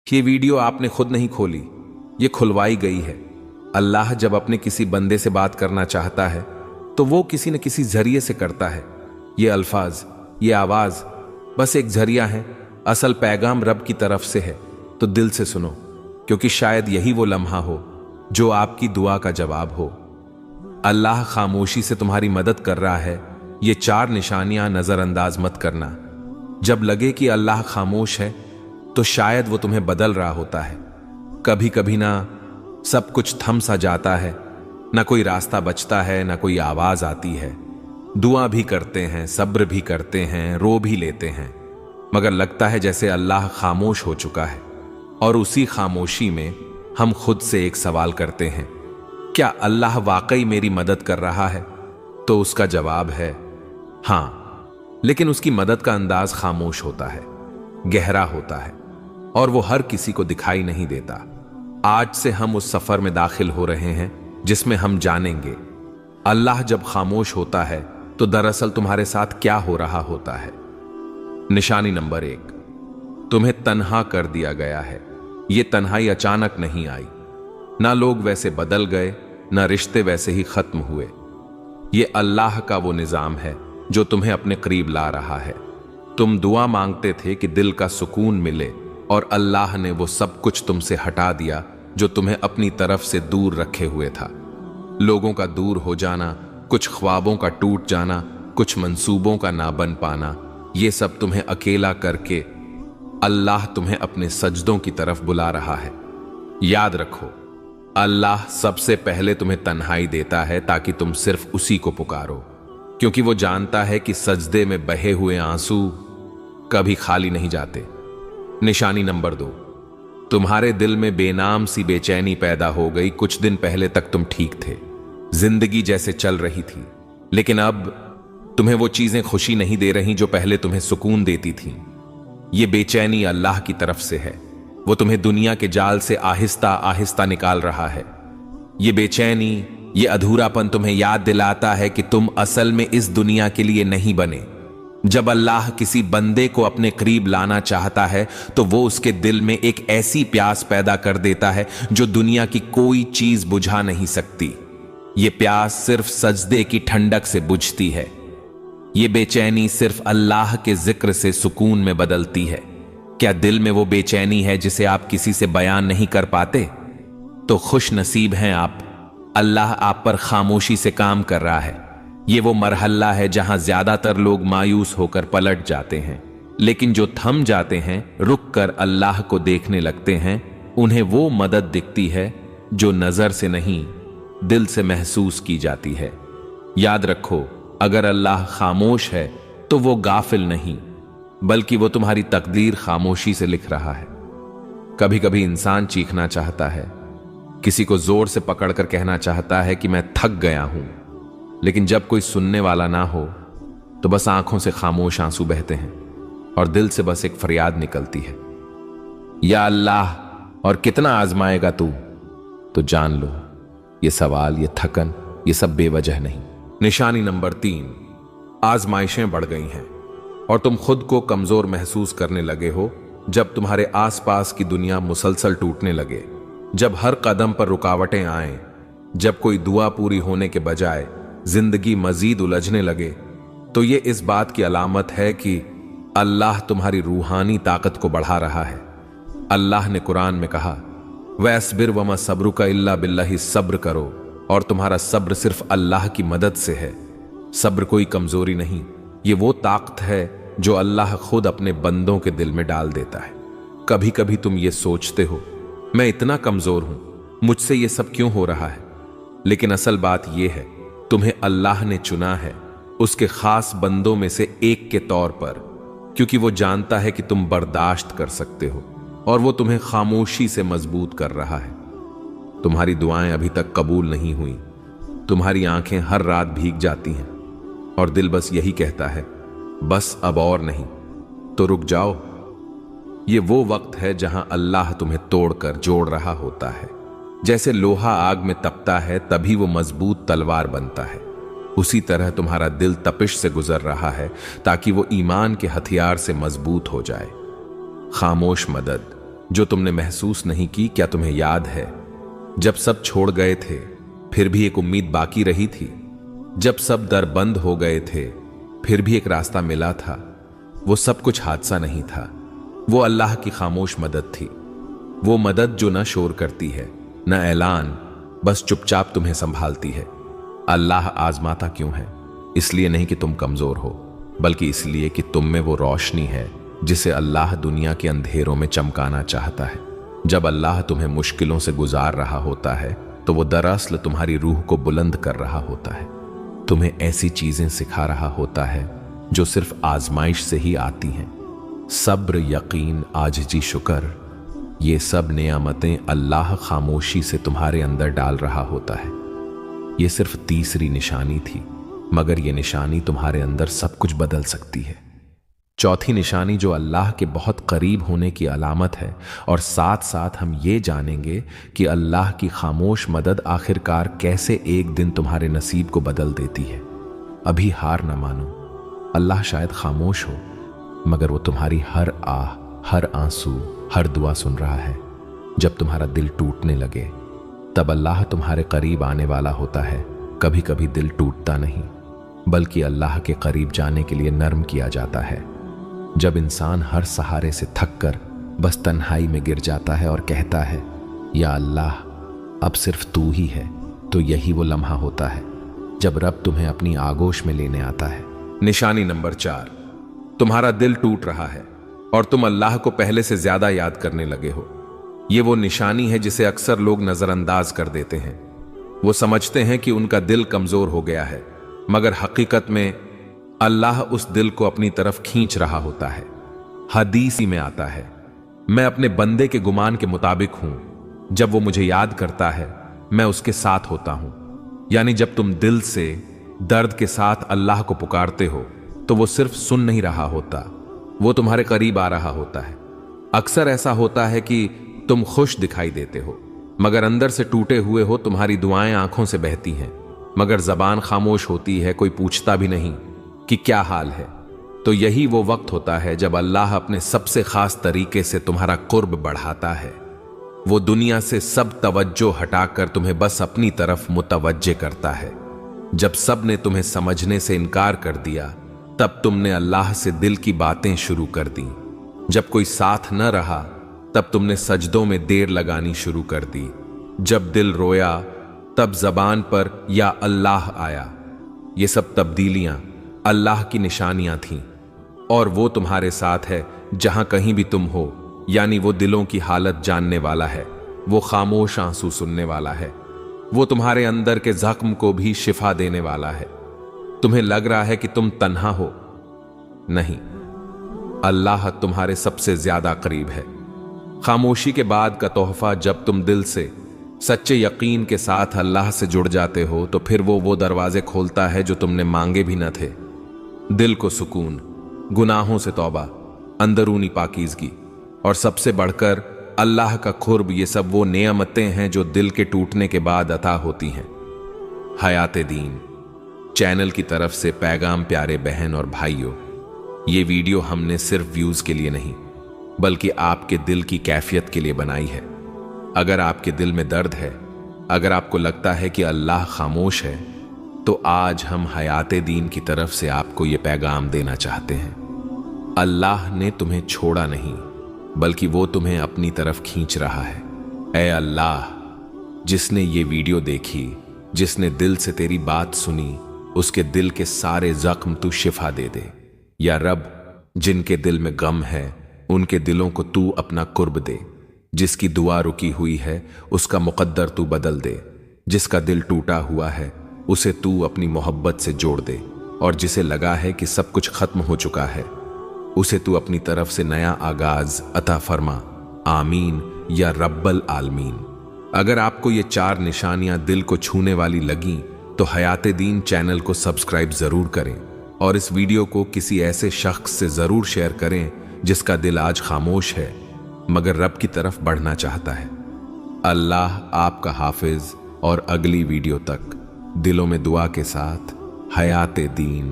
ये वीडियो आपने खुद नहीं खोली, ये खुलवाई गई है। अल्लाह जब अपने किसी बंदे से बात करना चाहता है तो वो किसी न किसी जरिए से करता है। ये अल्फाज, ये आवाज बस एक जरिया है, असल पैगाम रब की तरफ से है। तो दिल से सुनो, क्योंकि शायद यही वो लम्हा हो जो आपकी दुआ का जवाब हो। अल्लाह खामोशी से तुम्हारी मदद कर रहा है। ये 4 निशानियां नजरअंदाज मत करना। जब लगे कि अल्लाह खामोश है तो शायद वो तुम्हें बदल रहा होता है। कभी कभी ना सब कुछ थम सा जाता है, ना कोई रास्ता बचता है, ना कोई आवाज आती है। दुआ भी करते हैं, सब्र भी करते हैं, रो भी लेते हैं, मगर लगता है जैसे अल्लाह खामोश हो चुका है। और उसी खामोशी में हम खुद से एक सवाल करते हैं, क्या अल्लाह वाकई मेरी मदद कर रहा है? तो उसका जवाब है हां, लेकिन उसकी मदद का अंदाज खामोश होता है, गहरा होता है, और वो हर किसी को दिखाई नहीं देता। आज से हम उस सफर में दाखिल हो रहे हैं जिसमें हम जानेंगे अल्लाह जब खामोश होता है तो दरअसल तुम्हारे साथ क्या हो रहा होता है। निशानी नंबर 1, तुम्हें तन्हा कर दिया गया है। यह तन्हाई अचानक नहीं आई, ना लोग वैसे बदल गए, ना रिश्ते वैसे ही खत्म हुए। यह अल्लाह का वो निजाम है जो तुम्हें अपने करीब ला रहा है। तुम दुआ मांगते थे कि दिल का सुकून मिले, और अल्लाह ने वो सब कुछ तुमसे हटा दिया जो तुम्हें अपनी तरफ से दूर रखे हुए था। लोगों का दूर हो जाना, कुछ ख्वाबों का टूट जाना, कुछ मंसूबों का ना बन पाना, ये सब तुम्हें अकेला करके अल्लाह तुम्हें अपने सजदों की तरफ बुला रहा है। याद रखो, अल्लाह सबसे पहले तुम्हें तन्हाई देता है ताकि तुम सिर्फ उसी को पुकारो, क्योंकि वो जानता है कि सजदे में बहे हुए आंसू कभी खाली नहीं जाते। निशानी नंबर 2, तुम्हारे दिल में बेनाम सी बेचैनी पैदा हो गई। कुछ दिन पहले तक तुम ठीक थे, जिंदगी जैसे चल रही थी, लेकिन अब तुम्हें वो चीजें खुशी नहीं दे रही जो पहले तुम्हें सुकून देती थीं। ये बेचैनी अल्लाह की तरफ से है। वो तुम्हें दुनिया के जाल से आहिस्ता आहिस्ता निकाल रहा है। ये बेचैनी, ये अधूरापन तुम्हें याद दिलाता है कि तुम असल में इस दुनिया के लिए नहीं बने। जब अल्लाह किसी बंदे को अपने करीब लाना चाहता है तो वो उसके दिल में एक ऐसी प्यास पैदा कर देता है जो दुनिया की कोई चीज बुझा नहीं सकती। ये प्यास सिर्फ सजदे की ठंडक से बुझती है। ये बेचैनी सिर्फ अल्लाह के जिक्र से सुकून में बदलती है। क्या दिल में वो बेचैनी है जिसे आप किसी से बयान नहीं कर पाते? तो खुश नसीब हैं आप, अल्लाह आप पर खामोशी से काम कर रहा है। ये वो मरहला है जहां ज्यादातर लोग मायूस होकर पलट जाते हैं, लेकिन जो थम जाते हैं, रुक कर अल्लाह को देखने लगते हैं, उन्हें वो मदद दिखती है जो नजर से नहीं, दिल से महसूस की जाती है। याद रखो, अगर अल्लाह खामोश है तो वो गाफिल नहीं, बल्कि वो तुम्हारी तकदीर खामोशी से लिख रहा है। कभी कभी इंसान चीखना चाहता है, किसी को जोर से पकड़कर कहना चाहता है कि मैं थक गया हूं, लेकिन जब कोई सुनने वाला ना हो तो बस आंखों से खामोश आंसू बहते हैं और दिल से बस एक फरियाद निकलती है, या अल्लाह, और कितना आजमाएगा तू? तो जान लो, ये सवाल, ये थकन, ये सब बेवजह नहीं। निशानी नंबर 3, आजमाइशें बढ़ गई हैं और तुम खुद को कमजोर महसूस करने लगे हो। जब तुम्हारे आसपास की दुनिया मुसलसल टूटने लगे, जब हर कदम पर रुकावटें आए, जब कोई दुआ पूरी होने के बजाय जिंदगी मजीद उलझने लगे, तो ये इस बात की अलामत है कि अल्लाह तुम्हारी रूहानी ताकत को बढ़ा रहा है। अल्लाह ने कुरान में कहा, वस्बिर वमा सब्रुका इल्ला बिल्लाहि, सब्र करो और तुम्हारा सब्र सिर्फ अल्लाह की मदद से है। सब्र कोई कमजोरी नहीं, ये वो ताकत है जो अल्लाह खुद अपने बंदों के दिल में डाल देता है। कभी कभी तुम ये सोचते हो, मैं इतना कमजोर हूं, मुझसे ये सब क्यों हो रहा है? लेकिन असल बात यह है, तुम्हें अल्लाह ने चुना है उसके खास बंदों में से एक के तौर पर, क्योंकि वो जानता है कि तुम बर्दाश्त कर सकते हो, और वो तुम्हें खामोशी से मजबूत कर रहा है। तुम्हारी दुआएं अभी तक कबूल नहीं हुई, तुम्हारी आंखें हर रात भीग जाती हैं और दिल बस यही कहता है, बस अब और नहीं। तो रुक जाओ, ये वो वक्त है जहां अल्लाह तुम्हें तोड़कर जोड़ रहा होता है। जैसे लोहा आग में तपता है तभी वो मजबूत तलवार बनता है, उसी तरह तुम्हारा दिल तपिश से गुजर रहा है ताकि वो ईमान के हथियार से मजबूत हो जाए। खामोश मदद, जो तुमने महसूस नहीं की। क्या तुम्हें याद है जब सब छोड़ गए थे फिर भी एक उम्मीद बाकी रही थी? जब सब दर बंद हो गए थे फिर भी एक रास्ता मिला था। वो सब कुछ हादसा नहीं था, वो अल्लाह की खामोश मदद थी। वो मदद जो न शोर करती है न ऐलान, बस चुपचाप तुम्हें संभालती है। अल्लाह आजमाता क्यों है? इसलिए नहीं कि तुम कमजोर हो, बल्कि इसलिए कि तुम में वो रोशनी है जिसे अल्लाह दुनिया के अंधेरों में चमकाना चाहता है। जब अल्लाह तुम्हें मुश्किलों से गुजार रहा होता है तो वो दरअसल तुम्हारी रूह को बुलंद कर रहा होता है। तुम्हें ऐसी चीजें सिखा रहा होता है जो सिर्फ आजमाइश से ही आती हैं। सब्र, यकीन, आजिज़ी, शुक्र, ये सब नेमतें अल्लाह खामोशी से तुम्हारे अंदर डाल रहा होता है। ये सिर्फ तीसरी निशानी थी, मगर ये निशानी तुम्हारे अंदर सब कुछ बदल सकती है। चौथी निशानी जो अल्लाह के बहुत करीब होने की अलामत है, और साथ साथ हम ये जानेंगे कि अल्लाह की खामोश मदद आखिरकार कैसे एक दिन तुम्हारे नसीब को बदल देती है। अभी हार न मानो। अल्लाह शायद खामोश हो, मगर वो तुम्हारी हर आह, हर आंसू, हर दुआ सुन रहा है। जब तुम्हारा दिल टूटने लगे तब अल्लाह तुम्हारे करीब आने वाला होता है। कभी कभी दिल टूटता नहीं, बल्कि अल्लाह के करीब जाने के लिए नर्म किया जाता है। जब इंसान हर सहारे से थक कर बस तन्हाई में गिर जाता है और कहता है, या अल्लाह अब सिर्फ तू ही है, तो यही वो लम्हा होता है जब रब तुम्हें अपनी आगोश में लेने आता है। निशानी नंबर 4, तुम्हारा दिल टूट रहा है और तुम अल्लाह को पहले से ज्यादा याद करने लगे हो। ये वो निशानी है जिसे अक्सर लोग नजरअंदाज कर देते हैं। वो समझते हैं कि उनका दिल कमजोर हो गया है, मगर हकीकत में अल्लाह उस दिल को अपनी तरफ खींच रहा होता है। हदीस में आता है, मैं अपने बंदे के गुमान के मुताबिक हूं, जब वो मुझे याद करता है मैं उसके साथ होता हूं। यानी जब तुम दिल से दर्द के साथ अल्लाह को पुकारते हो तो वो सिर्फ सुन नहीं रहा होता, वो तुम्हारे करीब आ रहा होता है। अक्सर ऐसा होता है कि तुम खुश दिखाई देते हो, मगर अंदर से टूटे हुए हो। तुम्हारी दुआएं आंखों से बहती हैं, मगर जबान खामोश होती है, कोई पूछता भी नहीं कि क्या हाल है। तो यही वो वक्त होता है जब अल्लाह अपने सबसे खास तरीके से तुम्हारा कुर्ब बढ़ाता है। वो दुनिया से सब तवज्जो हटाकर तुम्हें बस अपनी तरफ मुतवज्जे करता है। जब सब ने तुम्हें समझने से इनकार कर दिया, तब तुमने अल्लाह से दिल की बातें शुरू कर दी। जब कोई साथ न रहा, तब तुमने सजदों में देर लगानी शुरू कर दी। जब दिल रोया, तब जबान पर या अल्लाह आया। ये सब तब्दीलियां अल्लाह की निशानियां थीं, और वो तुम्हारे साथ है जहां कहीं भी तुम हो। यानी वो दिलों की हालत जानने वाला है, वो खामोश आंसू सुनने वाला है, वो तुम्हारे अंदर के जख्म को भी शिफा देने वाला है। तुम्हें लग रहा है कि तुम तन्हा हो, नहीं, अल्लाह तुम्हारे सबसे ज्यादा करीब है। खामोशी के बाद का तोहफा, जब तुम दिल से सच्चे यकीन के साथ अल्लाह से जुड़ जाते हो, तो फिर वो दरवाजे खोलता है जो तुमने मांगे भी न थे। दिल को सुकून, गुनाहों से तौबा, अंदरूनी पाकीज़गी और सबसे बढ़कर अल्लाह का खुर्ब, ये सब वो नेमतें हैं जो दिल के टूटने के बाद अता होती हैं। हयात दीन चैनल की तरफ से पैगाम प्यारे बहन और भाइयों, ये वीडियो हमने सिर्फ व्यूज के लिए नहीं, बल्कि आपके दिल की कैफियत के लिए बनाई है। अगर आपके दिल में दर्द है, अगर आपको लगता है कि अल्लाह खामोश है, तो आज हम हयात दीन की तरफ से आपको ये पैगाम देना चाहते हैं। अल्लाह ने तुम्हें छोड़ा नहीं, बल्कि वो तुम्हें अपनी तरफ खींच रहा है। ऐ अल्लाह, जिसने ये वीडियो देखी, जिसने दिल से तेरी बात सुनी, उसके दिल के सारे जख्म तू शिफा दे दे। या रब, जिनके दिल में गम है उनके दिलों को तू अपना कुर्ब दे। जिसकी दुआ रुकी हुई है उसका मुकद्दर तू बदल दे। जिसका दिल टूटा हुआ है उसे तू अपनी मोहब्बत से जोड़ दे। और जिसे लगा है कि सब कुछ खत्म हो चुका है, उसे तू अपनी तरफ से नया आगाज अता फरमा। आमीन या रब्बल आलमीन। अगर आपको ये 4 निशानियां दिल को छूने वाली लगी, तो हयात दीन चैनल को सब्सक्राइब जरूर करें और इस वीडियो को किसी ऐसे शख्स से जरूर शेयर करें जिसका दिल आज खामोश है मगर रब की तरफ बढ़ना चाहता है। अल्लाह आपका हाफिज, और अगली वीडियो तक दिलों में दुआ के साथ हयात दीन।